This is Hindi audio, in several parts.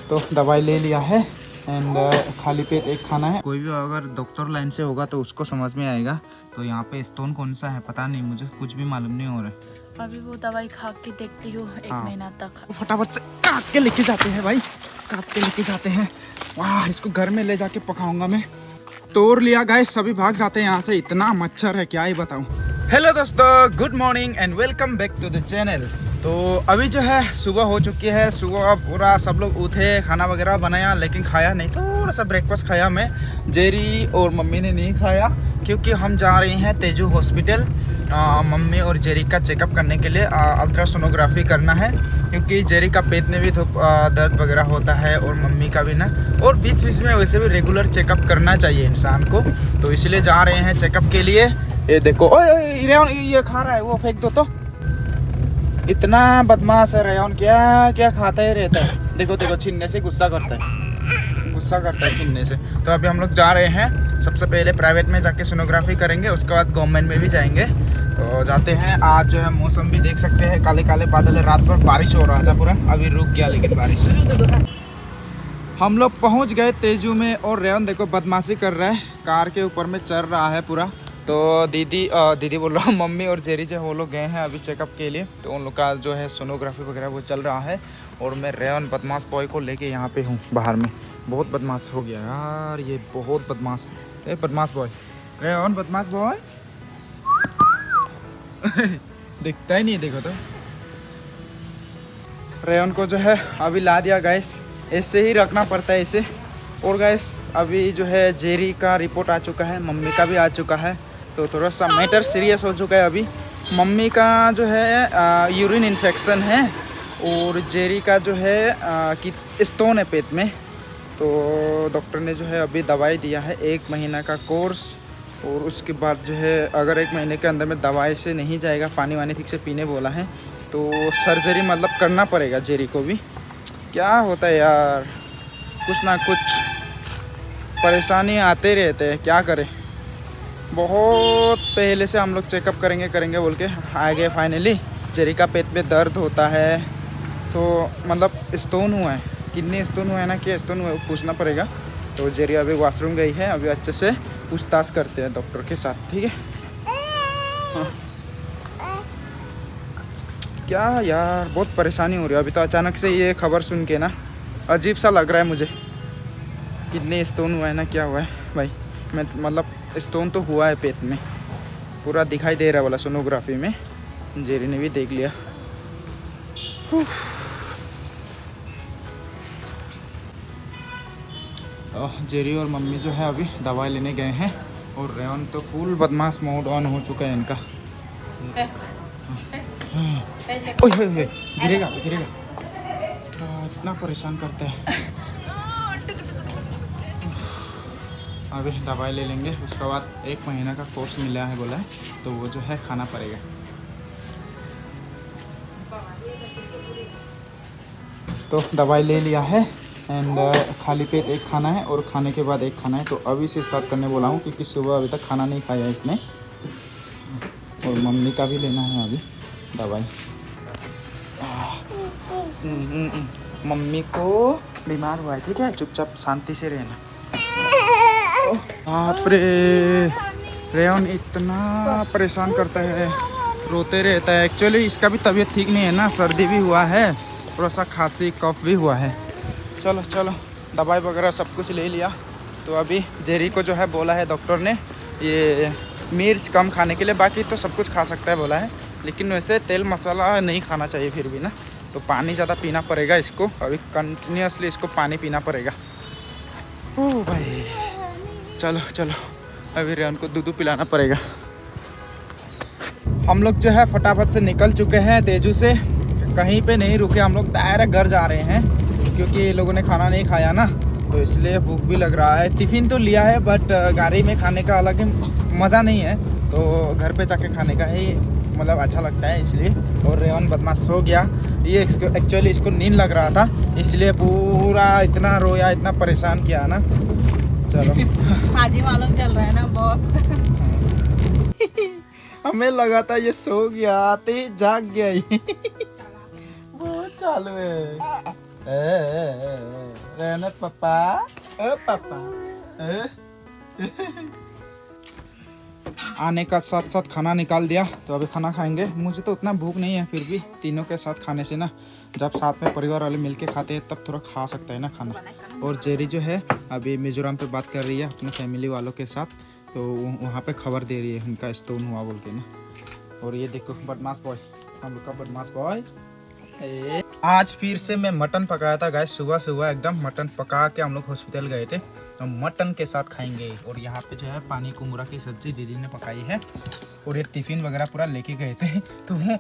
तो दवाई ले लिया है एंड खाली पेट एक खाना है। कोई भी अगर डॉक्टर लाइन से होगा तो उसको समझ में आएगा। तो यहाँ पे स्टोन कौन सा है पता नहीं, मुझे कुछ भी मालूम नहीं हो रहा है। अभी वो दवाई खा के देखती हूँ 1 महीना तक। फटाफट से काट के लेके जाते हैं भाई, काट के लेके जाते हैं। वाह, इसको घर में ले जाके पकाऊंगा मैं। तोड़ लिया गाइस, सभी भाग जाते हैं यहाँ से, इतना मच्छर है क्या ही बताऊँ। हेलो दोस्तों, good morning and welcome back to the channel. तो अभी जो है सुबह हो चुकी है। सुबह पूरा सब लोग उठे, खाना वगैरह बनाया, लेकिन खाया नहीं। थोड़ा सा ब्रेकफास्ट खाया मैं, जेरी और मम्मी ने नहीं खाया क्योंकि हम जा रहे हैं तेजू हॉस्पिटल मम्मी और जेरी का चेकअप करने के लिए। अल्ट्रासोनोग्राफी करना है क्योंकि जेरी का पेट में भी दर्द वगैरह होता है और मम्मी का भी ना, और बीच बीच में वैसे भी रेगुलर चेकअप करना चाहिए इंसान को। तो इसलिए जा रहे हैं चेकअप के लिए। ये देखो, ओए ये खा रहा है, वो फेंक दो तो। इतना बदमाश है रेयन, क्या क्या खाता ही रहता है। देखो देखो, छीनने से गुस्सा करता है छीनने से। तो अभी हम लोग जा रहे हैं। सबसे पहले प्राइवेट में जाके सोनोग्राफी करेंगे, उसके बाद गवर्नमेंट में भी जाएंगे। तो जाते हैं। आज जो है मौसम भी देख सकते हैं, काले काले बादल है। रात भर बारिश हो रहा था पूरा, अभी रुक गया लेकिन बारिश। हम लोग पहुंच गए तेजू में और रेयन देखो बदमाशी कर रहा है, कार के ऊपर में चढ़ रहा है पूरा। तो दीदी बोल रहा हूँ, मम्मी और जेरी जो वो लोग गए हैं अभी चेकअप के लिए। तो उन लोग का जो है सोनोग्राफी वगैरह वो चल रहा है। और मैं रेयन बदमाश बॉय को लेके यहाँ पे हूँ बाहर में। बहुत बदमाश हो गया यार ये, बहुत बदमाश। बदमाश बॉय, रेयन बदमाश बॉय। दिखता ही नहीं, देखो तो। रेयन को जो है अभी ला दिया गैस, ऐसे ही रखना पड़ता है इसे। और गैस अभी जो है जेरी का रिपोर्ट आ चुका है, मम्मी का भी आ चुका है। तो थोड़ा सा मैटर सीरियस हो चुका है अभी। मम्मी का जो है यूरिन इन्फेक्शन है और जेरी का जो है कि स्टोन है पेट में। तो डॉक्टर ने जो है अभी दवाई दिया है 1 महीना का कोर्स। और उसके बाद जो है अगर 1 महीने के अंदर में दवाई से नहीं जाएगा, पानी वानी ठीक से पीने बोला है, तो सर्जरी मतलब करना पड़ेगा जेरी को भी। क्या होता है यार, कुछ ना कुछ परेशानी आते रहते हैं, क्या करें। बहुत पहले से हम लोग चेकअप करेंगे बोल के आ गए फाइनली। जेरी का पेट में दर्द होता है, तो मतलब स्टोन हुआ है, कितने स्टोन हुआ है ना, क्या स्टोन हुआ है पूछना पड़ेगा। तो जेरी अभी वॉशरूम गई है, अभी अच्छे से पूछताछ करते हैं डॉक्टर के साथ, ठीक है। हाँ। क्या यार, बहुत परेशानी हो रही है अभी तो। अचानक से ये खबर सुन के ना अजीब सा लग रहा है मुझे। कितने स्टोन हुआ है ना, क्या हुआ है भाई। मैं मतलब स्टोन तो हुआ है पेट में, पूरा दिखाई दे रहा है वाला सोनोग्राफी में। जेरी ने भी देख लिया। जेरी और मम्मी जो है अभी दवाई लेने गए हैं। और रेयन तो फुल बदमाश मोड ऑन हो चुका है इनका। ओए गिरेगा गिरेगा, इतना परेशान करता है। अभी दवाई ले लेंगे, उसके बाद 1 महीना का कोर्स मिला है बोला है, तो वो जो है खाना पड़ेगा। तो दवाई ले लिया है एंड खाली पेट एक खाना है और खाने के बाद एक खाना है। तो अभी से स्टार्ट करने बोला हूँ क्योंकि सुबह अभी तक खाना नहीं खाया इसने। और मम्मी का भी लेना है अभी दवाई। मम्मी को बीमार हुआ है, ठीक है, चुपचाप शांति से रहना। बाप रे, रेयन इतना परेशान करता है, रोते रहता है। एक्चुअली इसका भी तबीयत ठीक नहीं है ना, सर्दी भी हुआ है, थोड़ा सा खांसी कफ भी हुआ है। चलो चलो, दवाई वगैरह सब कुछ ले लिया। तो अभी जेरी को जो है बोला है डॉक्टर ने ये मिर्च कम खाने के लिए, बाकी तो सब कुछ खा सकता है बोला है, लेकिन वैसे तेल मसाला नहीं खाना चाहिए फिर भी ना। तो पानी ज़्यादा पीना पड़ेगा इसको, अभी कंटिन्यूसली इसको पानी पीना पड़ेगा। ओह भाई, चलो चलो, अभी रेयन को दूध पिलाना पड़ेगा। हम लोग जो है फटाफट से निकल चुके हैं तेजू से, कहीं पे नहीं रुके, हम लोग डायरेक्ट घर जा रहे हैं क्योंकि ये लोगों ने खाना नहीं खाया ना, तो इसलिए भूख भी लग रहा है। टिफ़िन तो लिया है बट गाड़ी में खाने का अलग ही मज़ा नहीं है, तो घर पे जाके खाने का ही मतलब अच्छा लगता है, इसलिए। और रेयन बदमाश सो गया, ये एक्चुअली इसको नींद लग रहा था, इसलिए पूरा इतना रोया, इतना परेशान किया ना। चलो हाजी मालूम चल रहा है ना बहुत। हमें लगा था ये सो गया, आते ही जाग गया। बहुत चालू है। रहना पापा, ओ पापा। आने का साथ साथ खाना निकाल दिया, तो अभी खाना खाएंगे। मुझे तो उतना भूख नहीं है, फिर भी तीनों के साथ खाने से ना, जब साथ में परिवार वाले मिलके खाते हैं तब थोड़ा खा सकता है ना खाना। और जेरी जो है अभी मिजोरम पे बात कर रही है अपने फैमिली वालों के साथ, तो वहाँ पे खबर दे रही है उनका स्टोन हुआ बोल के ना। और ये देखो बदमाश बॉय, हम लोग का बदमाश बॉय। आज फिर से मैं मटन पकाया था गाइस, सुबह सुबह एकदम मटन पका के हम लोग हॉस्पिटल गए थे, तो मटन के साथ खाएंगे। और यहाँ पे जो है पानी कुमड़ा की सब्जी दीदी ने पकाई है, और ये टिफिन वगैरह पूरा लेके गए थे, तो वो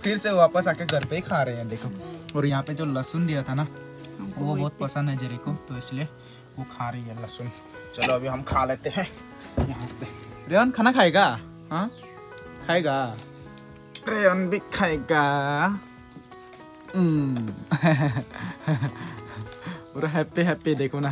फिर से वापस आके घर पे ही खा रहे हैं देखो। और यहाँ पे जो लहसुन दिया था ना, वो बहुत पसंद है जेरी को, तो इसलिए वो खा रही है लहसुन। चलो अभी हम खा लेते हैं यहाँ से। रेयन खाना खाएगा? हाँ खाएगा, रेयन भी खाएगा। पूरा हैप्पी हैप्पी देखो ना।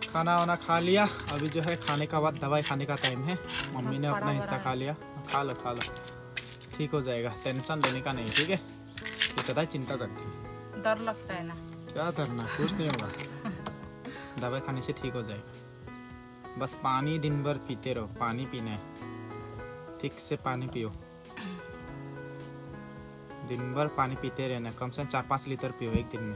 खाना वाना खा लिया, अभी जो है खाने का बाद दवाई खाने का टाइम है। मम्मी ने अपना हिस्सा खा लिया, खा लो खा लो, ठीक हो जाएगा, टेंशन लेने का नहीं, ठीक है? इतना चिंता करती है, डर लगता है ना। क्या डरना, कुछ नहीं होगा, दवाई खाने से ठीक हो जाएगा। बस पानी दिन भर पीते रहो, पानी पीना है, ठीक से पानी पियो, दिन भर पानी पीते रहना, कम से कम 4-5 लीटर पियो एक दिन में।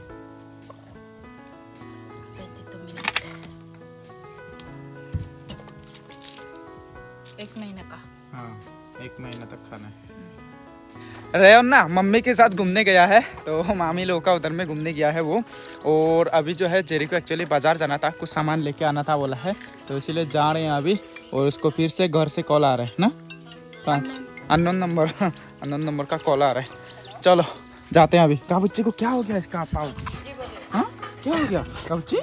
1 महीने का। हाँ 1 महीना तक खाना है। रेयन ना मम्मी के साथ घूमने गया है, तो मामी लोग का उधर में घूमने गया है वो। और अभी जो है जेरी को एक्चुअली बाजार जाना था, कुछ सामान लेके आना था बोला है, तो इसीलिए जा रहे हैं अभी। और उसको फिर से घर से कॉल आ रहा है ना, अननोन नंबर का कॉल आ रहा है। चलो जाते हैं अभी। काबुच्ची को क्या हो गया इसका पाव? हाँ क्या हो गया काबुच्ची?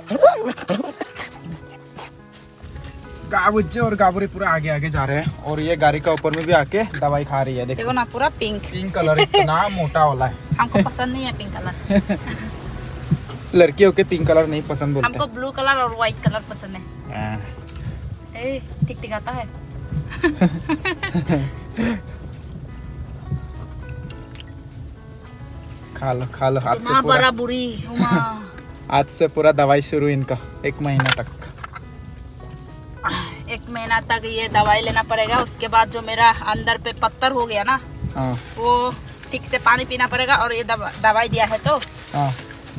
काबुच्ची और गाबुरी पूरा आगे आगे जा रहे हैं, और ये गाड़ी का ऊपर में भी आके दवाई खा रही है। देखो ना पूरा पिंक कलर इतना मोटा वाला है। हमको पसंद नहीं है पिंक कलर। लड़कियों के पिंक कलर नहीं पसंद बोलते। हमको ब्लू कलर और व्हाइट कलर पसंद है। ए ठीक ठीक आता है। खा लो हाथ से बड़ा बुरी आज से पूरा दवाई शुरू इनका 1 महीना तक। 1 महीना तक ये दवाई लेना पड़ेगा। उसके बाद जो मेरा अंदर पे पत्थर हो गया ना, वो ठीक से पानी पीना पड़ेगा। और ये दवाई दिया है तो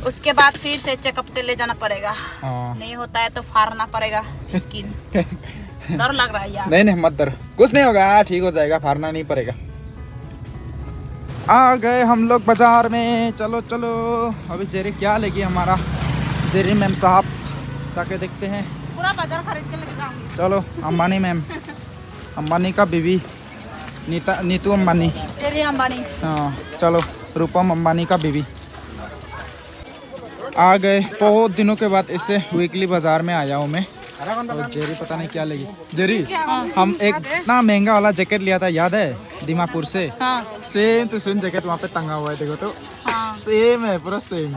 उसके बाद फिर से चेकअप के ले जाना पड़ेगा। नहीं होता है तो फाड़ना पड़ेगा स्किन। डर लग रहा है यार। नहीं मत डरो, कुछ नहीं होगा, ठीक हो जाएगा, फाड़ना नहीं पड़ेगा। आ गए हम लोग बाजार में। चलो चलो अभी जेरी क्या लेगी हमारा जेरी मैम साहब, जाके देखते हैं। पूरा बाजार खरीद के लेके जाऊंगी। चलो अंबानी मैम, अंबानी का बीवी नीतू अंबानी, जेरी अंबानी। हाँ चलो रूपम अंबानी का बीवी। आ गए बहुत दिनों के बाद इससे वीकली बाजार में आया हूँ मैं। और जेरी पता नहीं क्या लगी। जेरी हम एक इतना महंगा वाला जैकेट लिया था, याद है दीमापुर से? हाँ। सेम टू सेम जैकेट वहाँ पे टंगा हुआ है, देखो तो। हाँ। सेम है, पूरा सेम।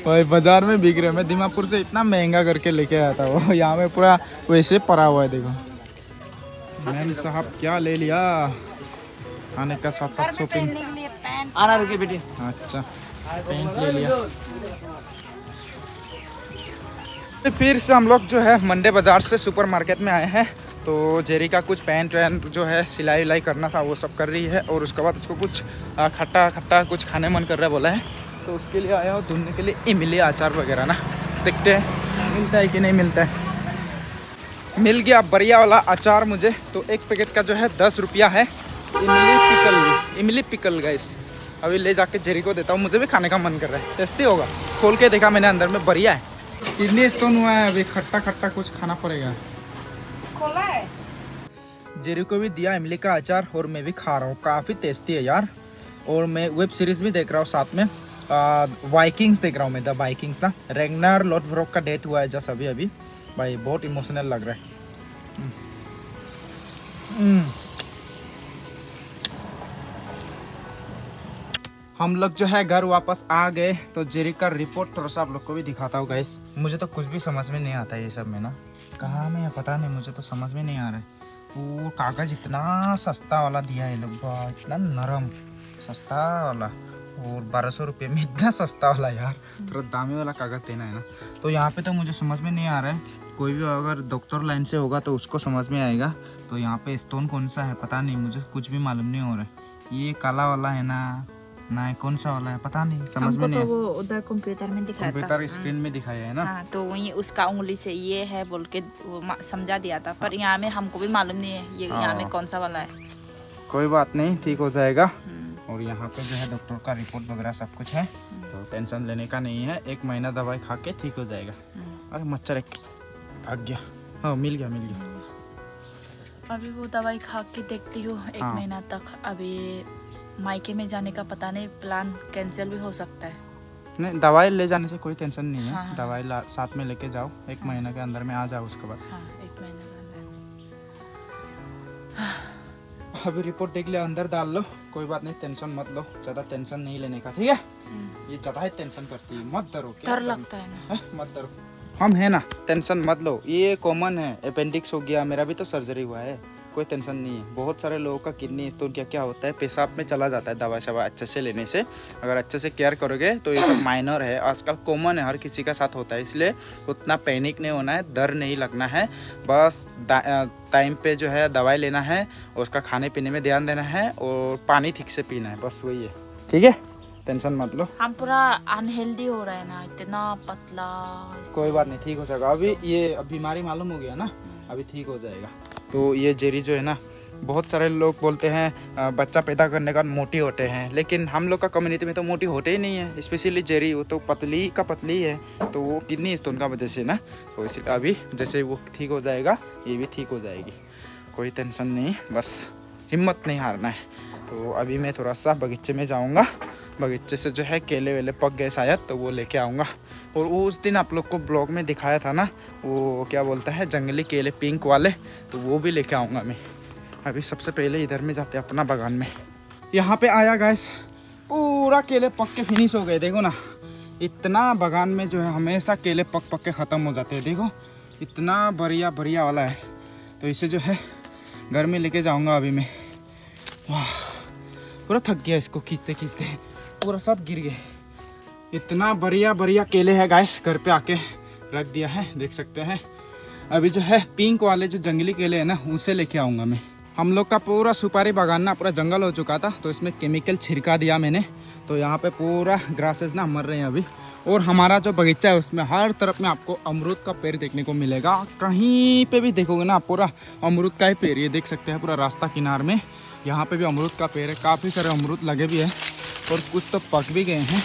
भाई बाजार में बिक रहे, मैं दीमापुर से इतना महंगा करके लेके आया था, वो यहाँ में पूरा वैसे पड़ा हुआ है देखो। मैम साहब क्या ले लिया खाने का साथ साथ शॉपिंग? आना रुके बेटी। अच्छा पेंट ले लिया। फिर से हम लोग जो है मंडे बाजार से सुपरमार्केट में आए हैं, तो जेरी का कुछ पैंट वैंट जो है सिलाई विलाई करना था वो सब कर रही है। और उसके बाद उसको कुछ खट्टा खट्टा कुछ खाने मन कर रहा है बोला है, तो उसके लिए आया हूँ ढूंढने के लिए इमली अचार वगैरह ना। देखते हैं मिलता है कि नहीं मिलता है। मिल गया बढ़िया वाला अचार मुझे, तो एक पैकेट का जो है 10 रुपया है। इमली पिकल गाइस, अभी ले जाके जेरी को देता हूँ, मुझे भी खाने का मन कर रहा है। टेस्टी होगा, खोल के देखा मैंने अंदर में बढ़िया है। किडनी स्टोन हुआ है, अभी खट्टा खट्टा कुछ खाना पड़ेगा। खोला है। जेरी को भी दिया इमली का अचार और मैं भी खा रहा हूँ, काफ़ी टेस्टी है यार। और मैं वेब सीरीज़ भी देख रहा हूँ साथ में, वाइकिंग्स देख रहा हूँ मैं, द वाइकिंग्स ना। रेगनार लोथब्रोक का डेट हुआ है जस्ट अभी भाई, बहुत इमोशनल लग रहा है। हम लोग जो है घर वापस आ गए, तो जेरी का रिपोर्ट थोड़ा सा आप लोग को भी दिखाता हूँ गाइस। मुझे तो कुछ भी समझ में नहीं आता ये सब में ना, कहाँ में है पता नहीं, मुझे तो समझ में नहीं आ रहा है। वो कागज इतना सस्ता वाला दिया है लोग, इतना नरम सस्ता वाला, और 1200 रुपये में इतना सस्ता वाला यार, थोड़ा दामी वाला कागज देना है ना। तो यहाँ पे तो मुझे समझ में नहीं आ रहा है, कोई भी अगर डॉक्टर लाइन से होगा तो उसको समझ में आएगा। तो यहाँ पे स्टोन कौन सा है पता नहीं, मुझे कुछ भी मालूम नहीं हो रहा है। ये काला वाला है ना कौन सा वाला है पता नहीं, समझ में नहीं। तो वो उधर कंप्यूटर में दिखाया था, कंप्यूटर स्क्रीन में दिखाया है ना। हाँ, तो वही उसका उंगली से ये है बोल के वो समझा दिया था, पर यहाँ में हमको भी मालूम नहीं है ये यहाँ में कौन सा वाला है। कोई बात नहीं, ठीक हो जाएगा। और यहाँ पे जो है डॉक्टर का रिपोर्ट वगैरह सब कुछ है, तो टेंशन लेने का नहीं है। 1 महीना दवाई खा के ठीक हो जाएगा। अरे मच्छर एक भाग गया, हाँ मिल गया। अभी वो दवाई खा के देखती हूँ 1 महीना तक। अभी मायके में जाने का पता नहीं, प्लान कैंसिल भी हो सकता है। नहीं, दवाई ले जाने से कोई टेंशन नहीं है। हाँ। दवाई साथ में लेके जाओ, 1 महीने के अंदर में आ जाओ उसके बाद। हाँ, 1 महीने के अंदर। अभी रिपोर्ट देख लिया, अंदर डाल लो, कोई बात नहीं, टेंशन मत लो, ज़्यादा टेंशन नहीं लेने का, ठीक है। ये ज़्यादा ही टेंशन करती है, मत डरो। डर लगता है ना, मत डरो, हम है ना, टेंशन मत लो। ये कॉमन है, अपेंडिक्स हो गया, मेरा भी तो सर्जरी हुआ है, कोई टेंशन नहीं है। बहुत सारे लोगों का किडनी स्टोन क्या होता है, पेशाब में चला जाता है दवा शवा अच्छे से लेने से। अगर अच्छे से केयर करोगे तो ये सब माइनर है, आजकल कॉमन है, हर किसी का साथ होता है, इसलिए उतना पैनिक नहीं होना है, डर नहीं लगना है। बस टाइम पे जो है दवाई लेना है, और उसका खाने पीने में ध्यान देना है, और पानी ठीक से पीना है, बस वही है, ठीक है। टेंशन मत लो। हम पूरा अनहेल्दी हो रहा है ना, इतना पतला। कोई बात नहीं, ठीक हो जाएगा। अभी ये बीमारी मालूम हो गया ना, अभी ठीक हो जाएगा। तो ये जेरी जो है ना, बहुत सारे लोग बोलते हैं बच्चा पैदा करने का मोटी होते हैं, लेकिन हम लोग का कम्युनिटी में तो मोटी होते ही नहीं है। स्पेशली जेरी, वो तो पतली का पतली है, तो वो किडनी स्टोन का वजह से ना, तो इसलिए अभी जैसे वो ठीक हो जाएगा, ये भी ठीक हो जाएगी, कोई टेंशन नहीं, बस हिम्मत नहीं हारना है। तो अभी मैं थोड़ा सा बगीचे में जाऊँगा, बगीचे से जो है केले वेले पक गए शायद, तो वो लेके आऊँगा। और वो उस दिन आप लोग को ब्लॉग में दिखाया था ना, वो क्या बोलता है जंगली केले पिंक वाले, तो वो भी लेके आऊँगा मैं। अभी सबसे पहले इधर में जाते हैं अपना बागान में। यहाँ पे आया गैस, पूरा केले पक के फिनिश हो गए, देखो ना। इतना बागान में जो है हमेशा केले पक के ख़त्म हो जाते हैं, देखो इतना बढ़िया बढ़िया वाला है। तो इसे जो है घर में लेके जाऊँगा अभी मैं। वाह, पूरा थक गया इसको खींचते खींचते, पूरा सब गिर गए। इतना बढ़िया बढ़िया केले हैं गाइस, घर पे आके रख दिया है, देख सकते हैं। अभी जो है पिंक वाले जो जंगली केले हैं ना, उनसे लेके आऊँगा मैं। हम लोग का पूरा सुपारी बागान ना पूरा जंगल हो चुका था, तो इसमें केमिकल छिड़का दिया मैंने, तो यहाँ पे पूरा ग्रासेस ना मर रहे हैं अभी। और हमारा जो बगीचा है उसमें हर तरफ में आपको अमरूद का पेड़ देखने को मिलेगा, कहीं पे भी देखोगे ना पूरा अमरूद का ही पेड़, ये देख सकते हैं पूरा रास्ता किनार में। यहाँ पे भी अमरूद का पेड़ है, काफ़ी सारे अमरूद लगे भी हैं, और कुछ तो पक भी गए हैं।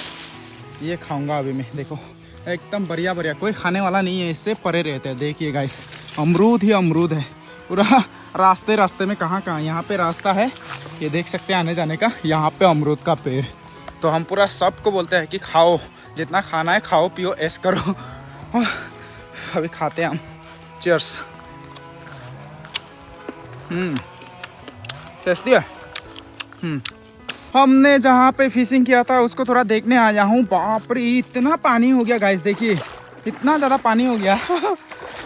ये खाऊंगा अभी मैं, देखो एकदम बढ़िया बढ़िया, कोई खाने वाला नहीं है, इससे परे रहते हैं। देखिए गाइस, अमरूद ही अमरूद है पूरा रास्ते रास्ते में, कहाँ कहाँ यहाँ पे रास्ता है, ये देख सकते हैं आने जाने का। यहाँ पे अमरूद का पेड़, तो हम पूरा सबको बोलते हैं कि खाओ, जितना खाना है खाओ पियो ऐश करो। अभी खाते हैं हम, चीयर्स। टेस्टी है। हमने जहाँ पे फिशिंग किया था उसको थोड़ा देखने आया हूँ। बाप रे, इतना पानी हो गया गाइस, देखिए इतना ज़्यादा पानी हो गया।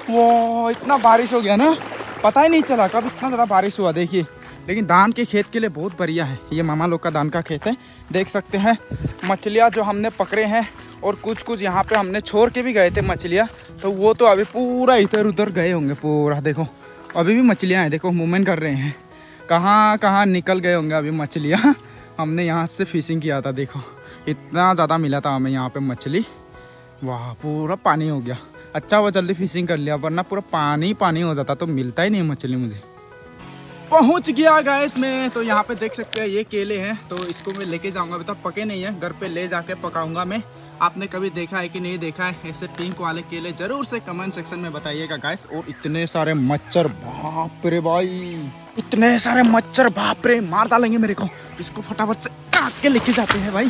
वो इतना बारिश हो गया ना, पता ही नहीं चला कब इतना ज़्यादा बारिश हुआ, देखिए। लेकिन धान के खेत के लिए बहुत बढ़िया है, ये मामा लोग का धान का खेत है, देख सकते हैं। मछलियाँ जो हमने पकड़े हैं, और कुछ कुछ यहाँ पे हमने छोड़ के भी गए थे मछलियाँ, तो वो तो अभी पूरा इधर उधर गए होंगे पूरा। देखो अभी भी मछलियाँ हैं, देखो मूवमेंट कर रहे हैं, कहाँ कहाँ निकल गए होंगे अभी मछलियाँ। हमने यहाँ से फिशिंग किया था, देखो इतना ज़्यादा मिला था हमें यहाँ पे मछली। वाह, पूरा पानी हो गया। अच्छा वो जल्दी फिशिंग कर लिया, वरना पूरा पानी पानी हो जाता तो मिलता ही नहीं मछली मुझे। पहुँच गया गैस में, तो यहाँ पे देख सकते हैं ये केले हैं, तो इसको मैं लेके जाऊँगा। अभी तक पके नहीं है, घर पे ले जाके पकाऊँगा मैं। आपने कभी देखा है कि नहीं देखा है ऐसे पिंक वाले केले, जरूर से कमेंट सेक्शन में बताइएगा गाइस। और इतने सारे मच्छर, बाप रे भाई, इतने सारे मच्छर, बाप रे, मार डालेंगे मेरे को। इसको फटाफट से काट के लेके जाते हैं भाई,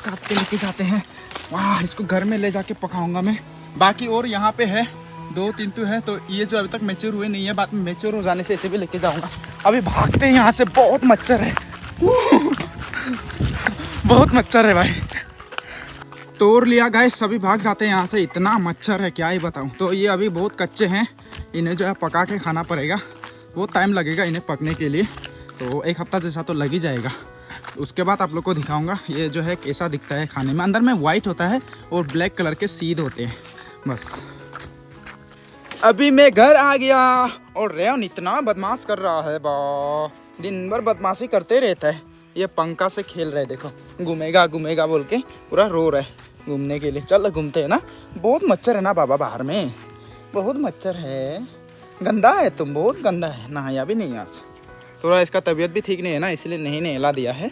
काट के लेके जाते हैं। वाह, इसको घर में ले जाके पकाऊंगा मैं। बाकी और यहाँ पे है 2-3 तो है, तो ये जो अभी तक मैच्योर हुए नहीं है, बाद में मैच्योर हो जाने से इसे भी लेके जाऊंगा। अभी भागते हैं यहाँ से, बहुत मच्छर है, बहुत मच्छर है भाई। तोड़ लिया गाइस, सभी भाग जाते हैं यहाँ से, इतना मच्छर है क्या ही बताऊँ। तो ये अभी बहुत कच्चे हैं, इन्हें जो है पका के खाना पड़ेगा। बहुत टाइम लगेगा इन्हें पकने के लिए, तो 1 हफ्ता जैसा तो लग ही जाएगा। उसके बाद आप लोग को दिखाऊंगा ये जो है कैसा दिखता है खाने में। अंदर में वाइट होता है और ब्लैक कलर के सीड होते हैं बस। अभी मैं घर आ गया और रेयन इतना बदमाश कर रहा है बा, दिन भर बदमाशी करते रहता है। ये पंखा से खेल रहे, देखो घूमेगा घूमेगा बोल के पूरा रो रहा है घूमने के लिए। चल घूमते हैं ना। बहुत मच्छर है ना बाबा बाहर में, बहुत मच्छर है। गंदा है तुम, बहुत गंदा है। नहाया भी नहीं आज, थोड़ा इसका तबीयत भी ठीक नहीं है ना, इसलिए नहीं नहला दिया है।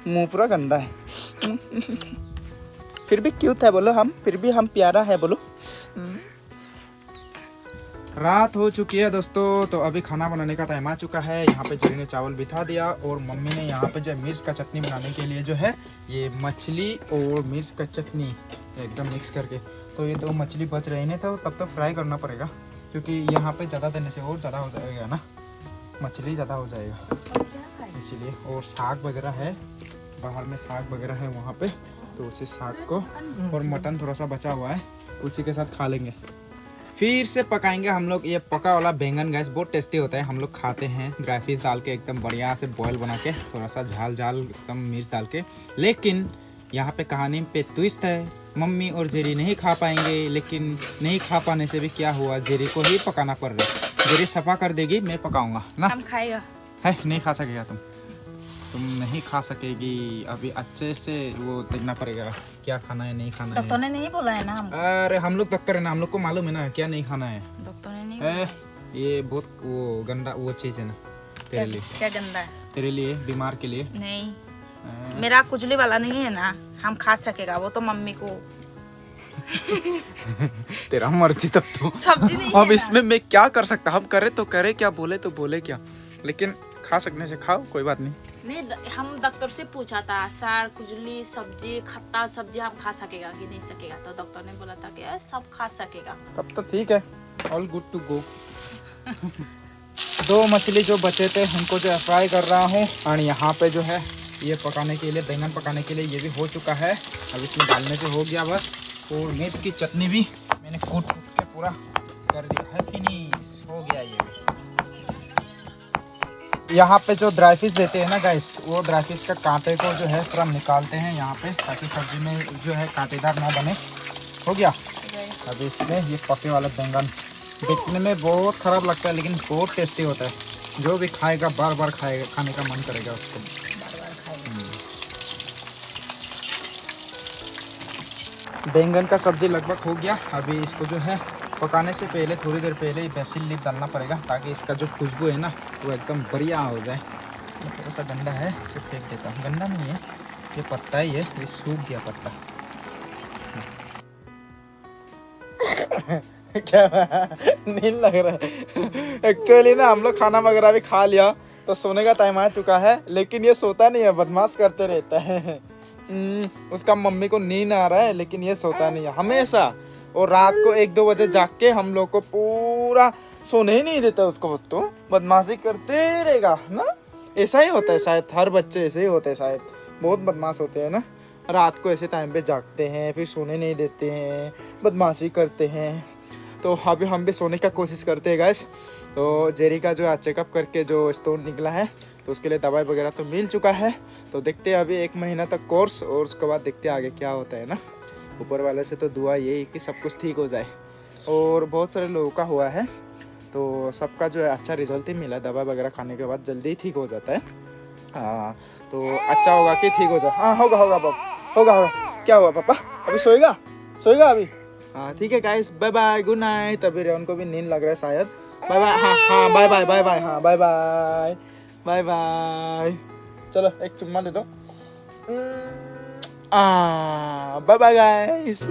मुंह पूरा गंदा है फिर भी क्यूट है बोलो हम, फिर भी हम प्यारा है बोलो। रात हो चुकी है दोस्तों, तो अभी खाना बनाने का टाइम आ चुका है। यहाँ पे जेरी ने चावल बिठा दिया और मम्मी ने यहाँ पे जो मिर्च का चटनी बनाने के लिए जो है ये मछली और मिर्च का चटनी एकदम मिक्स करके, तो ये 2 मछली बच रही नहीं, तो तब तो फ्राई करना पड़ेगा क्योंकि यहाँ पे ज़्यादा देने से और ज़्यादा हो जाएगा ना, मछली ज़्यादा हो जाएगा इसीलिए। और साग वगैरह है, बाहर में साग वगैरह है वहाँ पे, तो उसी साग को और मटन थोड़ा सा बचा हुआ है उसी के साथ खा लेंगे। फिर से पकाएंगे हम लोग ये पका वाला बैंगन। गैस बहुत टेस्टी होता है, हम लोग खाते हैं ड्राई फिश डाल के एकदम बढ़िया से बॉयल बना के, थोड़ा सा झाल झाल एकदम मिर्च डाल के। लेकिन यहाँ पे कहानी पे ट्विस्ट है, मम्मी और जेरी नहीं खा पाएंगे। लेकिन नहीं खा पाने से भी क्या हुआ, जेरी को ही पकाना पड़ रहा है। जेरी सफा कर देगी, मैं पकाऊंगा ना। हम खाएगा है नहीं खा सकेगा तुम नहीं खा सकेगी। अभी अच्छे से वो देखना पड़ेगा क्या खाना है नहीं खाना है। डॉक्टर ने नहीं बोला है ना हमको। अरे हम लोग डॉक्टर है ना, हम लोग को मालूम है ना क्या नहीं खाना है। डॉक्टर ने नहीं बोला। ये बहुत वो गंदा वो चीज़ है ना तेरे लिए। क्या गंदा है? तेरे लिए, बीमार के लिए नहीं, मेरा खुजली वाला नहीं है ना, हम खा सकेगा। वो तो मम्मी को तेरा मर्जी तब तो। सब्जी नहीं अब है इसमें मैं क्या कर सकता, हम करे तो करे क्या, बोले तो बोले क्या, लेकिन खा सकने से खाओ, कोई बात नहीं। नहीं, हम डॉक्टर से पूछा था सार खुजली सब्जी खट्टा सब्जी हम खा सकेगा कि नहीं सकेगा, तो डॉक्टर ने बोला था कि सब खा सकेगा। तब तो ठीक है, ऑल गुड टू गो। 2 मछली जो बचे थे उनको जो फ्राई कर रहा हूँ, और यहाँ पे जो है ये पकाने के लिए, बैंगन पकाने के लिए ये भी हो चुका है। अब इसमें डालने से हो गया बस। और मिर्च की चटनी भी मैंने कूट के पूरा कर दिया है, फिनिश हो गया ये भी। यहाँ पे जो ड्राई फिश देते हैं ना गाइस, वो ड्राई फिश का कांटे को जो है पूरा निकालते हैं यहाँ पे, ताकि सब्जी में जो है कांटेदार ना बने। हो गया। अभी इसमें ये पके वाला बैंगन देखने में बहुत ख़राब लगता है, लेकिन बहुत टेस्टी होता है। जो भी खाएगा बार बार खाएगा, खाने का मन करेगा उसको। बैंगन का सब्जी लगभग हो गया। अभी इसको जो है पकाने से पहले, थोड़ी देर पहले बेसिल लीफ डालना पड़ेगा, ताकि इसका जो खुशबू है ना वो एकदम बढ़िया हो जाए। थोड़ा सा गंदा है, इसे फेंक देता हूँ। गंदा नहीं है, ये पत्ता ही है, ये सूख गया पत्ता। क्या नींद लग रहा है। एक्चुअली ना हम लोग खाना वगैरह भी खा लिया, तो सोने का टाइम आ चुका है, लेकिन ये सोता नहीं है, बदमाश करते रहता है। उसका मम्मी को नींद आ रहा है, लेकिन ये सोता नहीं है हमेशा। और रात को 1-2 बजे जाग के हम लोग को पूरा सोने ही नहीं देता उसको। वो तो बदमाशी करते रहेगा ना, ऐसा ही होता है शायद, हर बच्चे ऐसे ही होते हैं शायद, बहुत बदमाश होते हैं ना। रात को ऐसे टाइम पे जागते हैं, फिर सोने नहीं देते हैं, बदमाशी करते हैं। तो अभी हम भी सोने का कोशिश करते हैं गाइस। तो जेरी का जो चेकअप करके जो स्टोन निकला है, तो उसके लिए दवाई वगैरह तो मिल चुका है। तो देखते हैं अभी 1 महीना तक कोर्स, और उसके बाद देखते हैं आगे क्या होता है ना। ऊपर वाले से तो दुआ यही कि सब कुछ ठीक हो जाए। और बहुत सारे लोगों का हुआ है, तो सबका जो है अच्छा रिजल्ट ही मिला। दवा वगैरह खाने के बाद जल्दी ठीक हो जाता है। हाँ, तो अच्छा होगा कि ठीक हो जाए। हाँ होगा बाबा, होगा। क्या हुआ पापा, अभी सोएगा अभी? हाँ ठीक है guys, bye bye, good night. अभी रेवन को भी नींद लग रहा है शायद। Bye bye. हाँ बाय बाय बाय बाय। हाँ बाय बाय बाय बाय। चलो एक चुम्मा दे दो। Bye bye guys.